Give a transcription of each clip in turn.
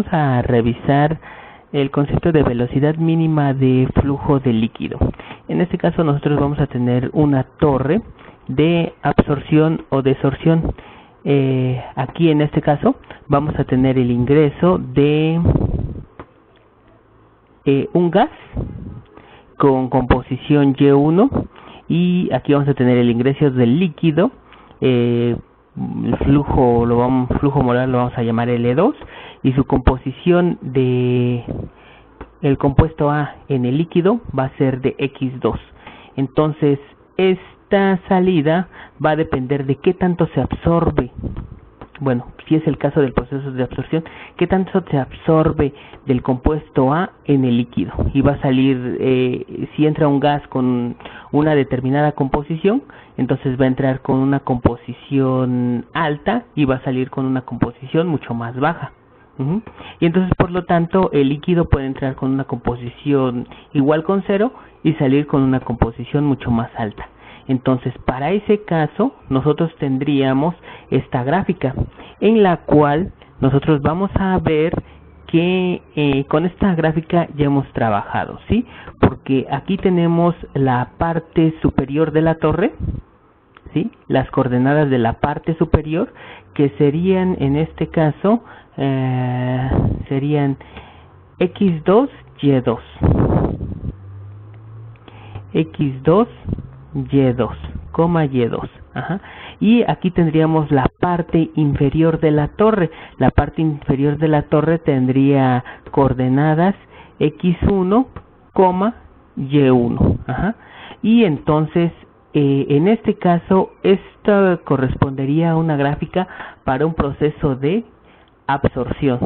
Vamos a revisar el concepto de velocidad mínima de flujo de líquido. En este caso nosotros vamos a tener una torre de absorción o desorción. Aquí en este caso vamos a tener el ingreso de un gas con composición Y1 y aquí vamos a tener el ingreso del líquido. El flujo molar lo vamos a llamar L2 y su composición de el compuesto A en el líquido va a ser de X2. Entonces esta salida va a depender de qué tanto se absorbe. Bueno, si es el caso del proceso de absorción, qué tanto se absorbe del compuesto A en el líquido. Y va a salir, si entra un gas con una determinada composición, entonces va a entrar con una composición alta y va a salir con una composición mucho más baja. Y entonces, por lo tanto, el líquido puede entrar con una composición igual con 0 y salir con una composición mucho más alta. Entonces, para ese caso, nosotros tendríamos esta gráfica, en la cual nosotros vamos a ver que con esta gráfica ya hemos trabajado, ¿sí? Porque aquí tenemos la parte superior de la torre, ¿sí? Las coordenadas de la parte superior, que serían, en este caso, serían X2, Y2. X2, Y2, Y2. Y aquí tendríamos la parte inferior de la torre. La parte inferior de la torre tendría coordenadas X1, Y1. Y entonces, en este caso, esto correspondería a una gráfica para un proceso de absorción.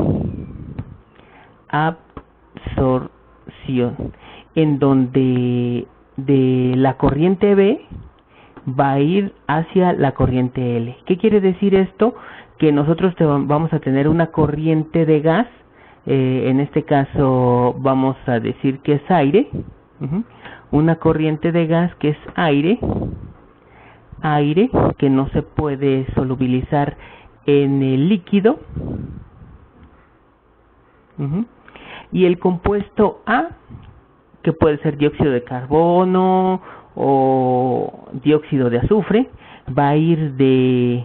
En donde de la corriente B va a ir hacia la corriente L. ¿Qué quiere decir esto? Que nosotros vamos a tener una corriente de gas, en este caso vamos a decir que es aire, una corriente de gas que es aire que no se puede solubilizar en el líquido, y el compuesto A, que puede ser dióxido de carbono o dióxido de azufre, va a ir de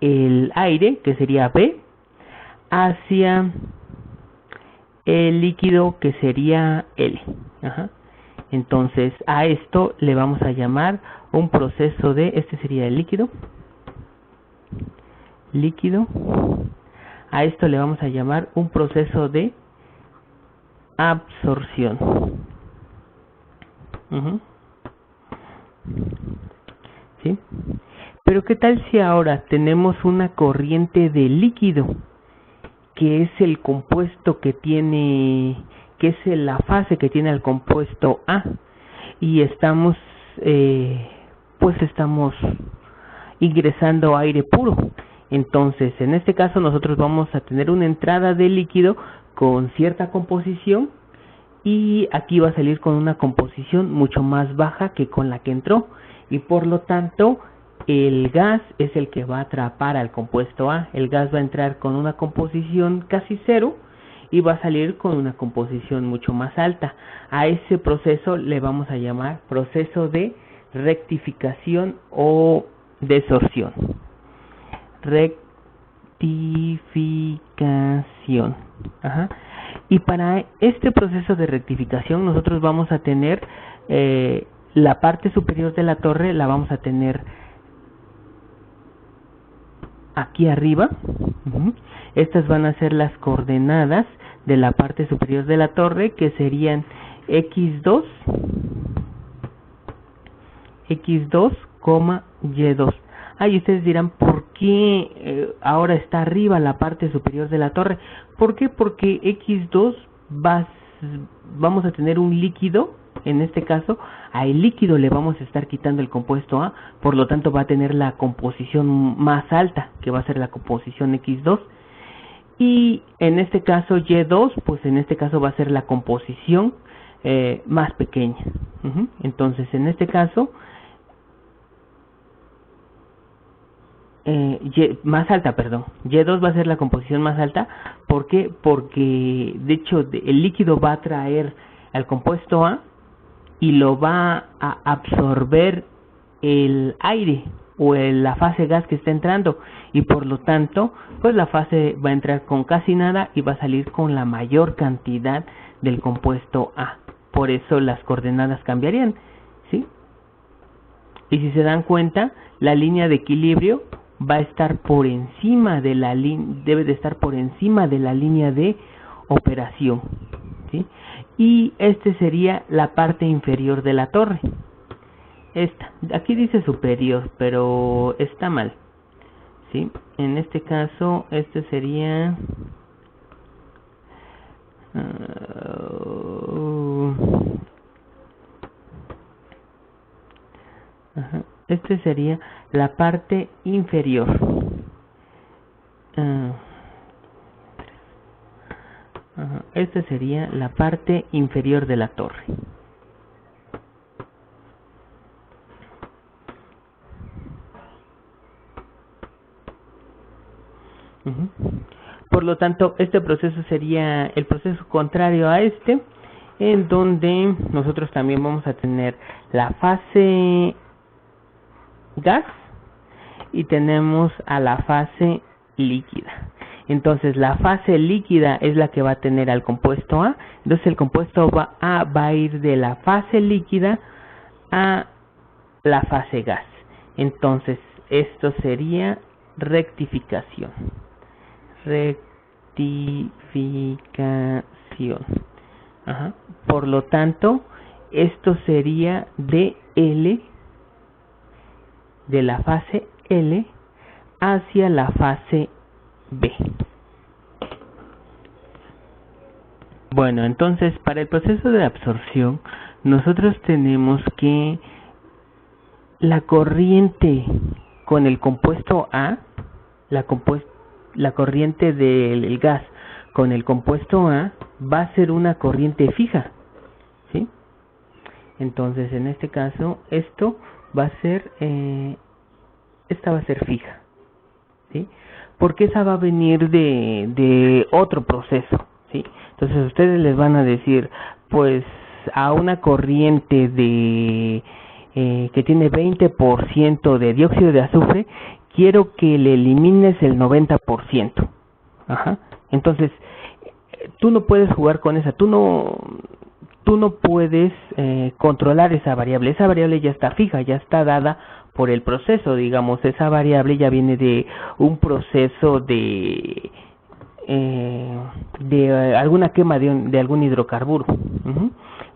el aire, que sería B, hacia el líquido, que sería L. Entonces a esto le vamos a llamar un proceso de, este sería el líquido, a esto le vamos a llamar un proceso de absorción. ¿Sí? Pero ¿qué tal si ahora tenemos una corriente de líquido, que es el compuesto que tiene, que es la fase que tiene el compuesto A, y estamos estamos ingresando aire puro? Entonces, en este caso nosotros vamos a tener una entrada de líquido con cierta composición, y aquí va a salir con una composición mucho más baja que con la que entró, y por lo tanto el gas es el que va a atrapar al compuesto A. El gas va a entrar con una composición casi 0 y va a salir con una composición mucho más alta. A ese proceso le vamos a llamar proceso de rectificación o desorción. Rectificación. Y para este proceso de rectificación nosotros vamos a tener la parte superior de la torre, la vamos a tener aquí arriba. Estas van a ser las coordenadas de la parte superior de la torre, que serían X2, Y2. Y ustedes dirán, ¿por qué ahora está arriba la parte superior de la torre? ¿Por qué? Porque X2 vamos a tener un líquido. En este caso, al líquido le vamos a estar quitando el compuesto A, por lo tanto va a tener la composición más alta, que va a ser la composición X2. Y en este caso Y2, pues en este caso va a ser la composición más pequeña. Entonces, en este caso, más alta, perdón. Y2 va a ser la composición más alta. ¿Por qué? Porque de hecho el líquido va a atraer al compuesto A y lo va a absorber el aire o la fase gas que está entrando, y por lo tanto pues la fase va a entrar con casi nada y va a salir con la mayor cantidad del compuesto A. Por eso las coordenadas cambiarían, ¿sí? Y si se dan cuenta, la línea de equilibrio va a estar por encima de la debe de estar por encima de la línea de operación, ¿sí? Y este sería la parte inferior de la torre. Aquí dice superior, pero está mal, ¿sí? En este caso, este sería este sería la parte inferior. Esta sería la parte inferior de la torre. Por lo tanto, este proceso sería el proceso contrario a este, en donde nosotros también vamos a tener la fase gas y tenemos a la fase líquida. Entonces la fase líquida es la que va a tener al compuesto A. Entonces el compuesto A va a ir de la fase líquida a la fase gas. Entonces esto sería rectificación. Por lo tanto, esto sería DL de la fase L hacia la fase B. Bueno, entonces para el proceso de absorción nosotros tenemos que la corriente con el compuesto A, la corriente del gas con el compuesto A va a ser una corriente fija, ¿sí? Entonces en este caso esto va a ser esta va a ser fija, ¿sí? Porque esa va a venir de otro proceso, ¿sí? Entonces ustedes les van a decir, pues a una corriente de que tiene 20% de dióxido de azufre, quiero que le elimines el 90%. Entonces, tú no puedes jugar con esa, tú no puedes controlar esa variable. Esa variable ya está fija, ya está dada por el proceso, digamos. Esa variable ya viene de un proceso de alguna quema de algún hidrocarburo.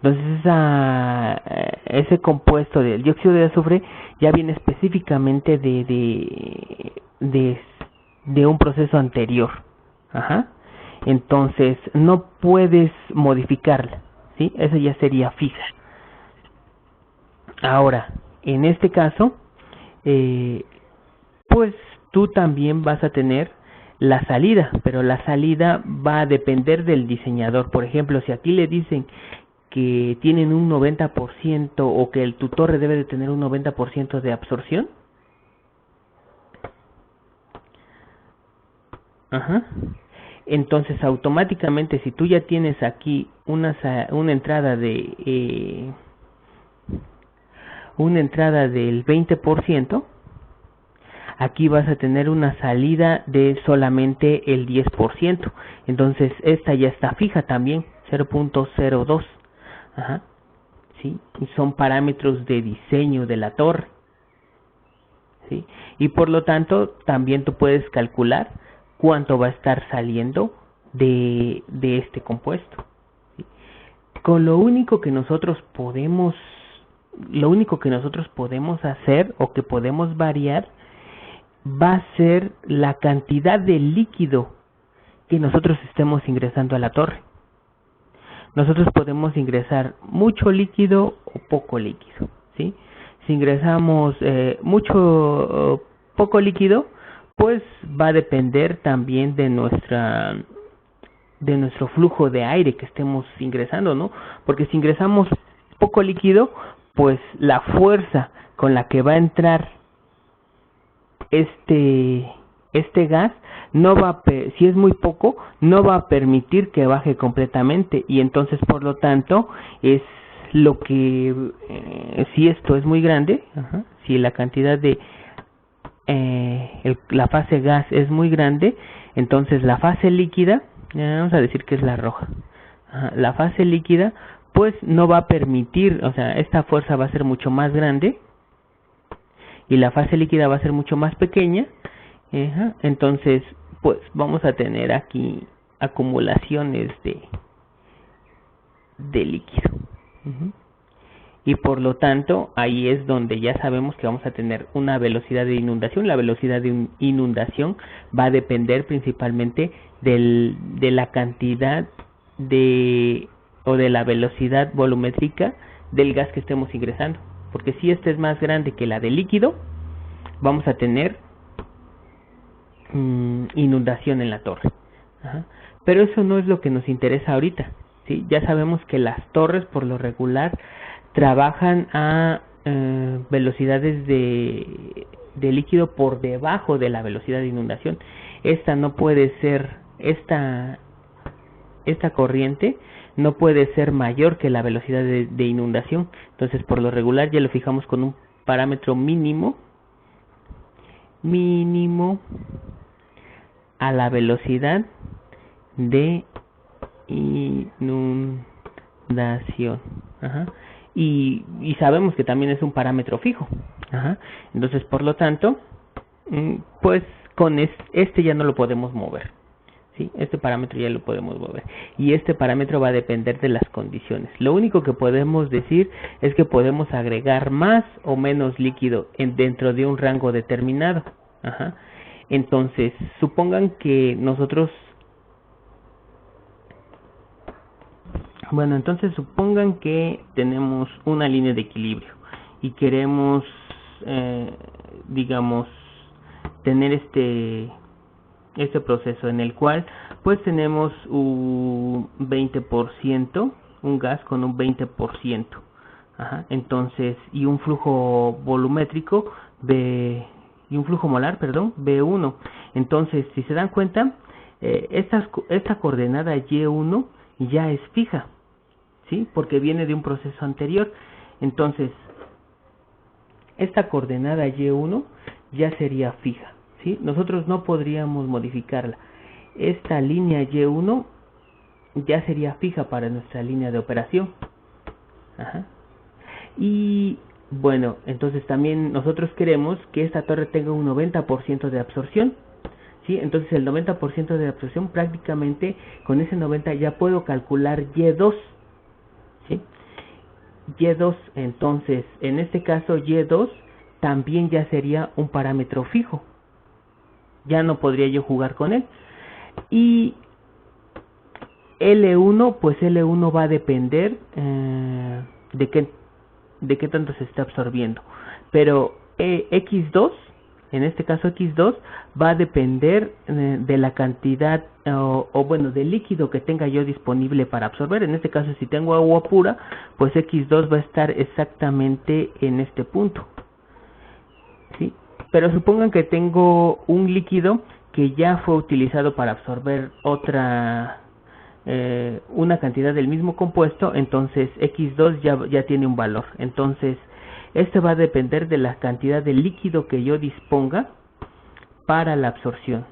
Entonces ese compuesto del dióxido de azufre ya viene específicamente de un proceso anterior. Entonces no puedes modificarla, ¿sí? Eso ya sería fija. Ahora, en este caso, pues tú también vas a tener la salida, pero la salida va a depender del diseñador. Por ejemplo, si aquí le dicen que tienen un 90% o que tu torre debe de tener un 90% de absorción, entonces automáticamente si tú ya tienes aquí una entrada de una entrada del 20%, aquí vas a tener una salida de solamente el 10%. Entonces esta ya está fija también, 0.02. ¿Sí? Y son parámetros de diseño de la torre, ¿sí? Y por lo tanto también tú puedes calcular cuánto va a estar saliendo de este compuesto, ¿sí? Con lo único que nosotros podemos hacer o que podemos variar va a ser la cantidad de líquido que nosotros estemos ingresando a la torre. Nosotros podemos ingresar mucho líquido o poco líquido, ¿sí? Si ingresamos poco líquido, pues va a depender también de nuestro flujo de aire que estemos ingresando, ¿no? Porque si ingresamos poco líquido, pues la fuerza con la que va a entrar este gas no va si es muy poco, no va a permitir que baje completamente, y entonces por lo tanto es lo que si esto es muy grande, si la cantidad de la fase gas es muy grande, entonces la fase líquida, vamos a decir que es la roja, la fase líquida pues no va a permitir, o sea, esta fuerza va a ser mucho más grande y la fase líquida va a ser mucho más pequeña. Entonces pues vamos a tener aquí acumulaciones de líquido. Y por lo tanto ahí es donde ya sabemos que vamos a tener una velocidad de inundación. La velocidad de inundación va a depender principalmente de la cantidad o de la velocidad volumétrica del gas que estemos ingresando, porque si este es más grande que la del líquido, vamos a tener inundación en la torre. Pero eso no es lo que nos interesa ahorita, ¿sí? Ya sabemos que las torres por lo regular trabajan a velocidades de líquido por debajo de la velocidad de inundación. Esta no puede ser, esta corriente no puede ser mayor que la velocidad de inundación. Entonces por lo regular ya lo fijamos con un parámetro mínimo a la velocidad de inundación. Y sabemos que también es un parámetro fijo. Entonces por lo tanto pues con este ya no lo podemos mover, ¿sí? Este parámetro ya lo podemos mover y este parámetro va a depender de las condiciones. Lo único que podemos decir es que podemos agregar más o menos líquido dentro de un rango determinado. Entonces supongan que nosotros supongan que tenemos una línea de equilibrio y queremos digamos tener este proceso en el cual pues tenemos un 20%, un gas con un 20%, entonces y un flujo volumétrico y un flujo molar, B1. Entonces si se dan cuenta, esta coordenada Y1 ya es fija, ¿sí? Porque viene de un proceso anterior. Entonces esta coordenada Y1 ya sería fija, ¿sí? Nosotros no podríamos modificarla. Esta línea Y1 ya sería fija para nuestra línea de operación. Y bueno, entonces también nosotros queremos que esta torre tenga un 90% de absorción, ¿sí? Entonces el 90% de absorción, prácticamente con ese 90 ya puedo calcular Y2, ¿sí? Y2, entonces en este caso Y2 también ya sería un parámetro fijo, ya no podría yo jugar con él. Y L1, pues L1 va a depender de qué tanto se está absorbiendo, pero X2, en este caso X2 va a depender de la cantidad bueno, del líquido que tenga yo disponible para absorber. En este caso, si tengo agua pura, pues X2 va a estar exactamente en este punto, ¿sí? Pero supongan que tengo un líquido que ya fue utilizado para absorber una cantidad del mismo compuesto, entonces X2 ya tiene un valor. Entonces este va a depender de la cantidad de líquido que yo disponga para la absorción.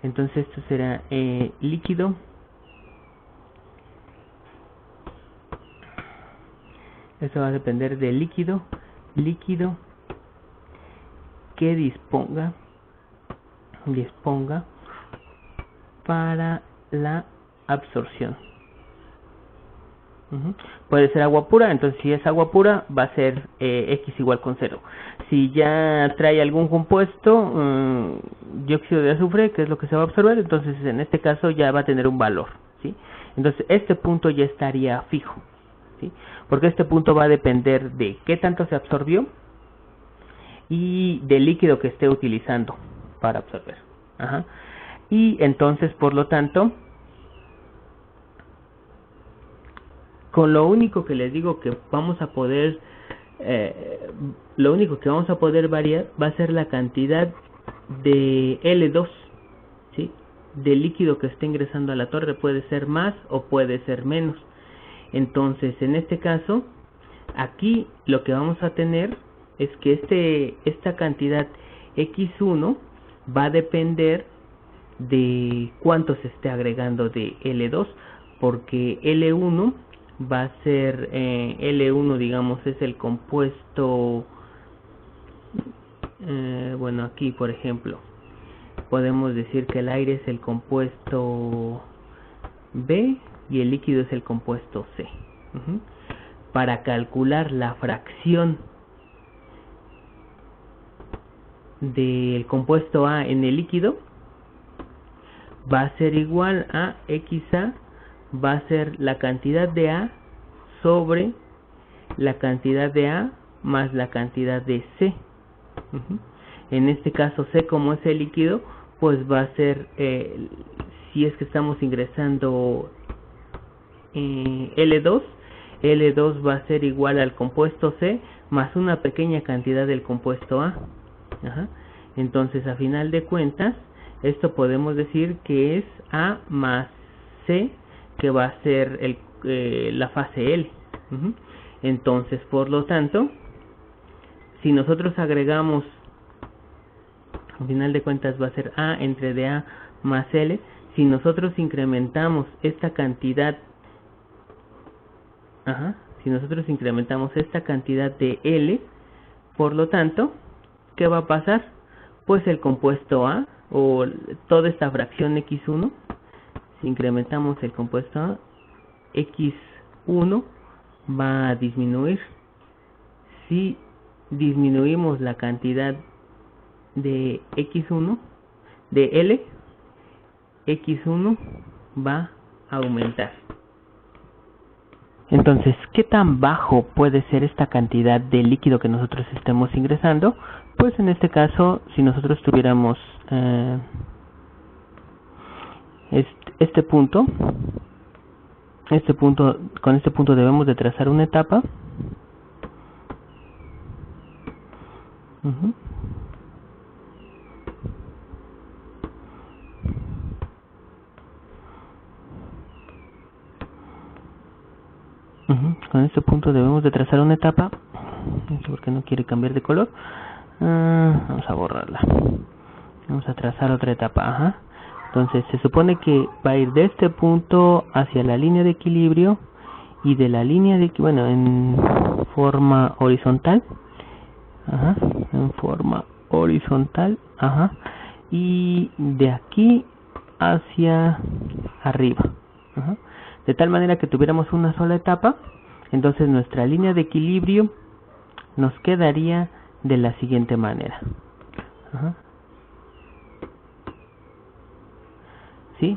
Entonces esto será líquido. Esto va a depender del líquido que disponga para la absorción. Puede ser agua pura, entonces si es agua pura va a ser X igual con 0. Si ya trae algún compuesto, dióxido de azufre, que es lo que se va a absorber, entonces en este caso ya va a tener un valor, ¿sí? Entonces este punto ya estaría fijo, ¿sí? Porque este punto va a depender de qué tanto se absorbió y del líquido que esté utilizando para absorber. Y entonces por lo tanto, con lo único que les digo que vamos a poder lo único que vamos a poder variar va a ser la cantidad de L2, ¿sí? Del líquido que está ingresando a la torre. Puede ser más o puede ser menos. Entonces, en este caso, aquí lo que vamos a tener es que esta cantidad X1 va a depender de cuánto se esté agregando de L2, porque L1 va a ser, L1 digamos es el compuesto, bueno, aquí por ejemplo podemos decir que el aire es el compuesto B y el líquido es el compuesto C. Para calcular la fracción del compuesto A en el líquido, va a ser igual a XA, va a ser la cantidad de A sobre la cantidad de A más la cantidad de C. En este caso C, como es el líquido, pues va a ser, si es que estamos ingresando L2 va a ser igual al compuesto C más una pequeña cantidad del compuesto A. Entonces, a final de cuentas, esto podemos decir que es A más C, que va a ser la fase L. Entonces, por lo tanto, si nosotros agregamos, a final de cuentas va a ser A entre dA más L. Si nosotros incrementamos esta cantidad, si nosotros incrementamos esta cantidad de L, por lo tanto, ¿qué va a pasar? Pues el compuesto A, o toda esta fracción X1, si incrementamos el compuesto A, X1 va a disminuir. Si disminuimos la cantidad de X1, de L, X1 va a aumentar. Entonces, ¿qué tan bajo puede ser esta cantidad de líquido que nosotros estemos ingresando? Pues en este caso, si nosotros tuviéramos este punto, con este punto debemos de trazar una etapa. Con este punto debemos de trazar una etapa. No sé por qué no quiere cambiar de color. Vamos a borrarla. Vamos a trazar otra etapa. Entonces se supone que va a ir de este punto hacia la línea de equilibrio, y de la línea de, bueno, en forma horizontal. En forma horizontal. Y de aquí hacia arriba. De tal manera que tuviéramos una sola etapa. Entonces nuestra línea de equilibrio nos quedaría de la siguiente manera. ¿Sí?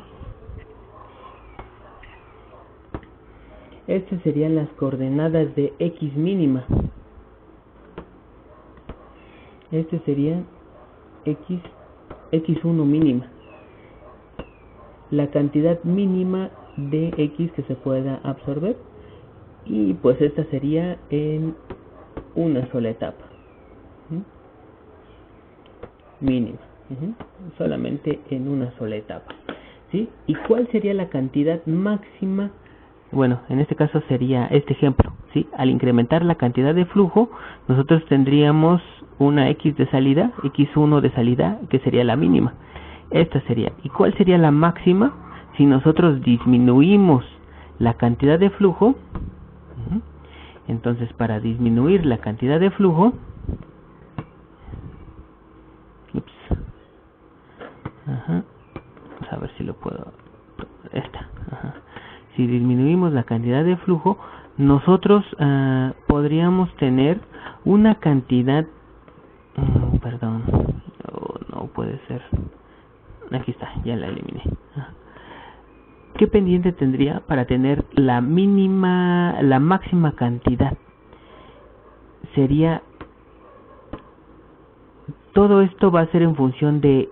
Estas serían las coordenadas de X mínima. Este sería X1 mínima. La cantidad mínima de X que se pueda absorber. Y pues esta sería en una sola etapa. Mínima. Solamente en una sola etapa. ¿Sí? ¿Y cuál sería la cantidad máxima? Bueno, en este caso sería este ejemplo, ¿sí? Al incrementar la cantidad de flujo, nosotros tendríamos una X de salida, X1 de salida, que sería la mínima. Esta sería. ¿Y cuál sería la máxima? Si nosotros disminuimos la cantidad de flujo, entonces para disminuir la cantidad de flujo, vamos a ver si lo puedo, si disminuimos la cantidad de flujo, nosotros podríamos tener una cantidad, no puede ser, aquí está, ya la eliminé. ¿Qué pendiente tendría para tener la máxima cantidad? Sería, todo esto va a ser en función de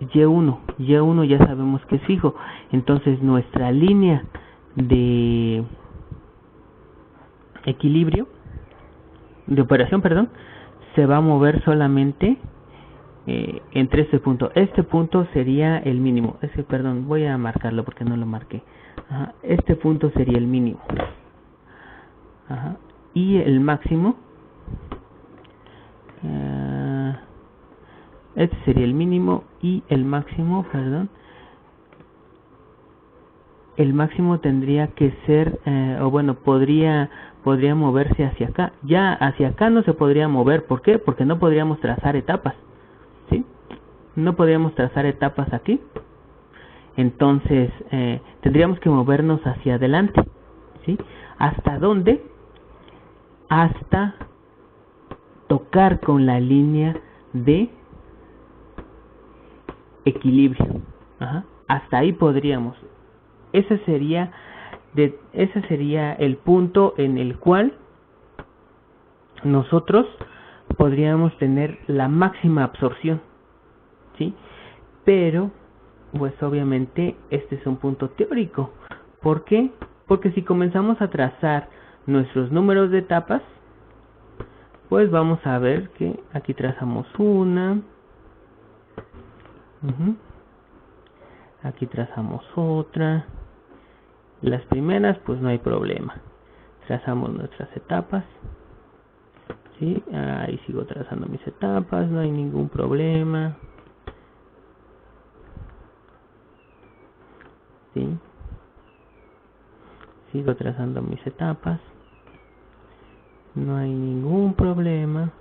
Y1. Y1 ya sabemos que es fijo. Entonces nuestra línea de equilibrio de operación, perdón, se va a mover solamente entre este punto. Este punto sería el mínimo. Perdón, voy a marcarlo porque no lo marqué. Ajá, este punto sería el mínimo. Ajá, y el máximo, este sería el mínimo y el máximo, perdón. El máximo tendría que ser, o bueno, podría moverse hacia acá. Ya hacia acá no se podría mover. ¿Por qué? Porque no podríamos trazar etapas. ¿Sí? No podríamos trazar etapas aquí. Entonces, tendríamos que movernos hacia adelante. ¿Sí? ¿Hasta dónde? Hasta tocar con la línea de equilibrio. Ajá. Hasta ahí podríamos. Ese sería el punto en el cual nosotros podríamos tener la máxima absorción, ¿sí? Pero, pues obviamente este es un punto teórico. ¿Por qué? Porque si comenzamos a trazar nuestros números de etapas, pues vamos a ver que aquí trazamos una, aquí trazamos otra. Las primeras, pues no hay problema. Trazamos nuestras etapas. ¿Sí? Ahí sigo trazando mis etapas, no hay ningún problema. ¿Sí? Sigo trazando mis etapas. No hay ningún problema.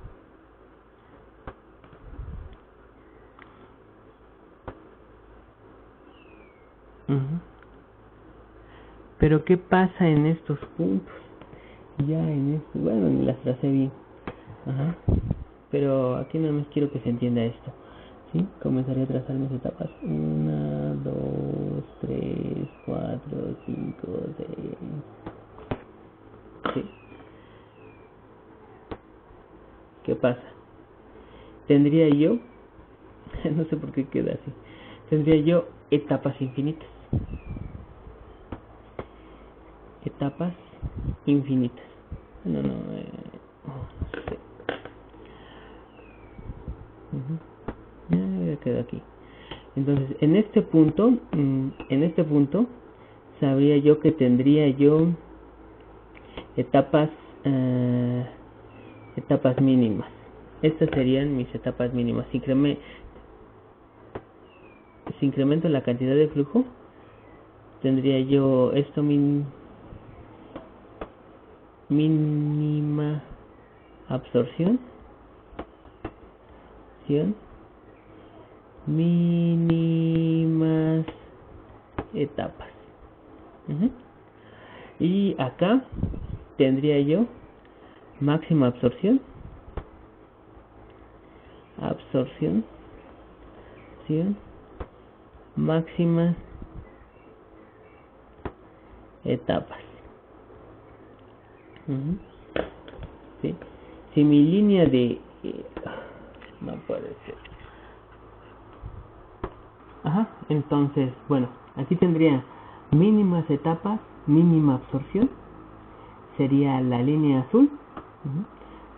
Pero ¿qué pasa en estos puntos? Ya en esto, bueno, ni las tracé bien. Ajá. Pero aquí nada más quiero que se entienda esto. ¿Sí? Comenzaré a trazar mis etapas. 1, 2, 3, 4, 5, 6. ¿Sí? ¿Qué pasa? Tendría yo, no sé por qué queda así, tendría yo etapas infinitas. Etapas infinitas. No sé. Ya quedó aquí. Entonces, en este punto, sabría yo que tendría yo etapas mínimas. Estas serían mis etapas mínimas. Si incremento la cantidad de flujo, tendría yo esto mínima absorción, mínimas etapas. Y acá tendría yo máxima absorción, máximas etapas. ¿Sí? Si mi línea de no puede ser. Entonces, bueno, aquí tendría mínimas etapas, mínima absorción, sería la línea azul.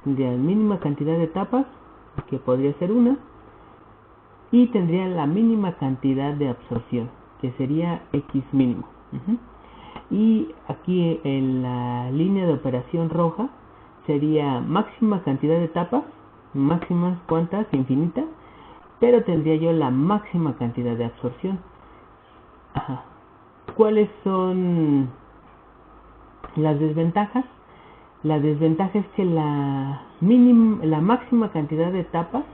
Tendría mínima cantidad de etapas, que podría ser una, y tendría la mínima cantidad de absorción, que sería X mínimo. Y aquí en la línea de operación roja sería máxima cantidad de etapas, máximas cuantas, infinita, pero tendría yo la máxima cantidad de absorción. ¿Cuáles son las desventajas? La desventaja es que la máxima cantidad de etapas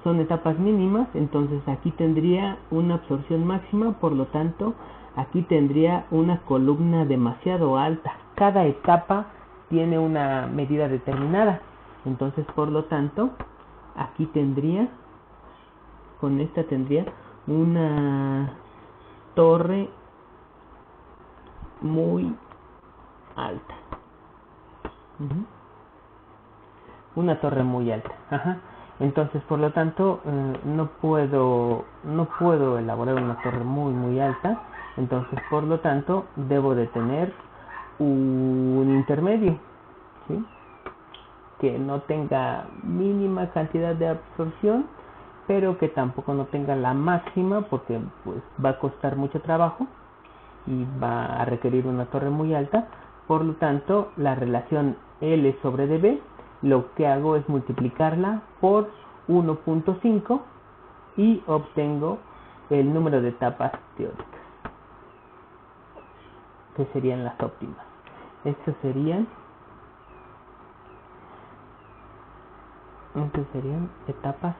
son etapas mínimas, entonces aquí tendría una absorción máxima, por lo tanto aquí tendría una columna demasiado alta. Cada etapa tiene una medida determinada, entonces por lo tanto aquí con esta tendría una torre muy alta. Una torre muy alta. Entonces, por lo tanto, no puedo elaborar una torre muy alta. Entonces, por lo tanto, debo de tener un intermedio, ¿sí? que no tenga mínima cantidad de absorción, pero que tampoco no tenga la máxima, porque pues va a costar mucho trabajo y va a requerir una torre muy alta. Por lo tanto, la relación L sobre dB, lo que hago es multiplicarla por 1.5 y obtengo el número de etapas teóricas, que serían las óptimas. Estas serían etapas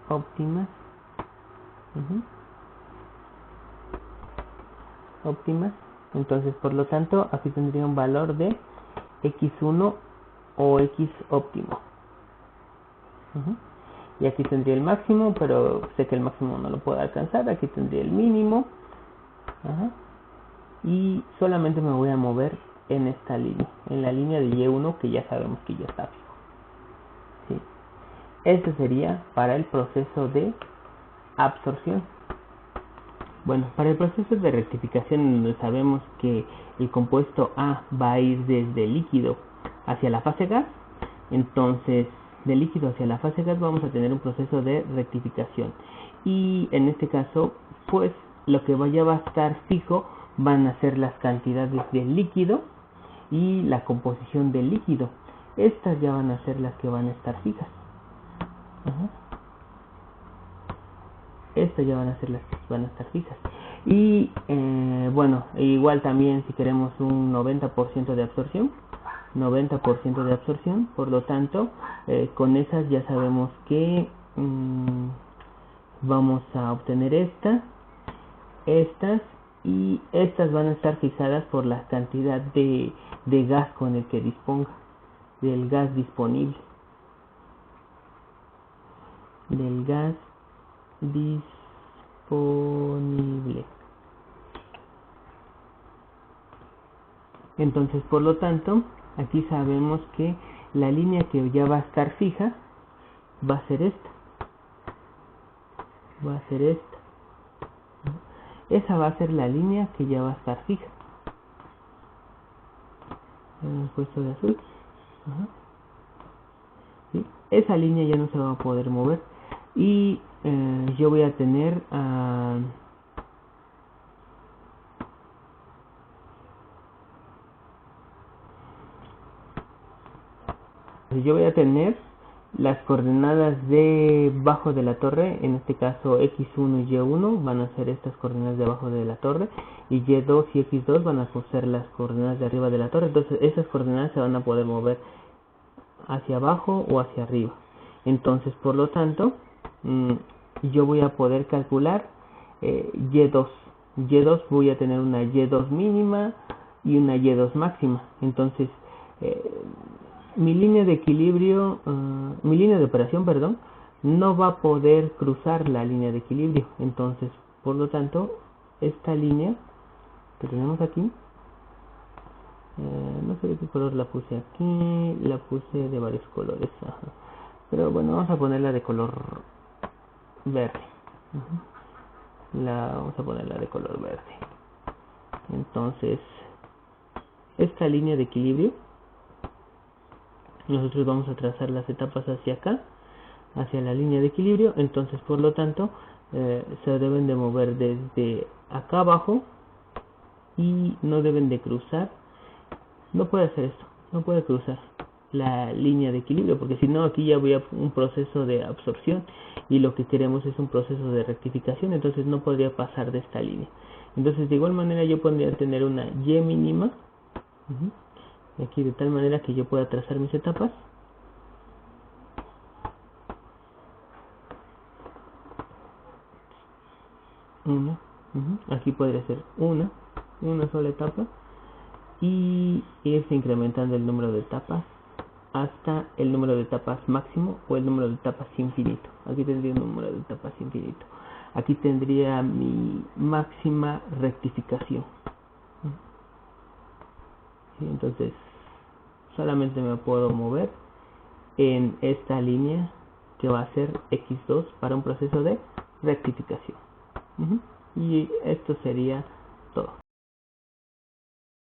óptimas, óptimas. Entonces, por lo tanto, aquí tendría un valor de x1 o x óptimo. Y aquí tendría el máximo, pero sé que el máximo no lo puedo alcanzar. Aquí tendría el mínimo. Y solamente me voy a mover en esta línea, en la línea de Y1, que ya sabemos que ya está fijo. ¿Sí? Este sería para el proceso de absorción. Bueno, para el proceso de rectificación, donde sabemos que el compuesto A va a ir desde líquido hacia la fase gas, entonces de líquido hacia la fase gas vamos a tener un proceso de rectificación. Y en este caso, pues lo que ya va a estar fijo van a ser las cantidades del líquido y la composición del líquido. Estas ya van a ser las que van a estar fijas. Estas ya van a ser las que van a estar fijas. Y bueno, igual también si queremos un 90% de absorción, 90% de absorción, por lo tanto, con esas ya sabemos que vamos a obtener estas, y estas van a estar fijadas por la cantidad de gas con el que disponga, del gas disponible, Entonces, por lo tanto, aquí sabemos que la línea que ya va a estar fija va a ser esta. Esa va a ser la línea que ya va a estar fija. Puesto de azul. ¿Sí? Esa línea ya no se va a poder mover. Y yo voy a tener las coordenadas debajo de la torre, en este caso x1 y y1 van a ser estas coordenadas debajo de la torre, y y2 y x2 van a ser las coordenadas de arriba de la torre. Entonces esas coordenadas se van a poder mover hacia abajo o hacia arriba. Entonces, por lo tanto, yo voy a poder calcular y2. Voy a tener una y2 mínima y una y2 máxima. Entonces, mi línea de equilibrio, mi línea de operación, perdón, no va a poder cruzar la línea de equilibrio. Entonces, por lo tanto, esta línea que tenemos aquí, no sé de qué color la puse aquí, la puse de varios colores, pero bueno, vamos a ponerla de color verde. Vamos a ponerla de color verde. Entonces, esta línea de equilibrio, nosotros vamos a trazar las etapas hacia acá, hacia la línea de equilibrio. Entonces, por lo tanto, se deben de mover desde acá abajo y no deben de cruzar. No puede hacer esto, no puede cruzar la línea de equilibrio, porque si no, aquí ya voy a un proceso de absorción y lo que queremos es un proceso de rectificación. Entonces no podría pasar de esta línea. Entonces, de igual manera, yo podría tener una y mínima aquí, de tal manera que yo pueda trazar mis etapas. Aquí podría ser una sola etapa, y irse incrementando el número de etapas hasta el número de etapas máximo o el número de etapas infinito. Aquí tendría un número de etapas infinito. Aquí tendría mi máxima rectificación. ¿Sí? Entonces, solamente me puedo mover en esta línea que va a ser x2 para un proceso de rectificación. Y esto sería todo.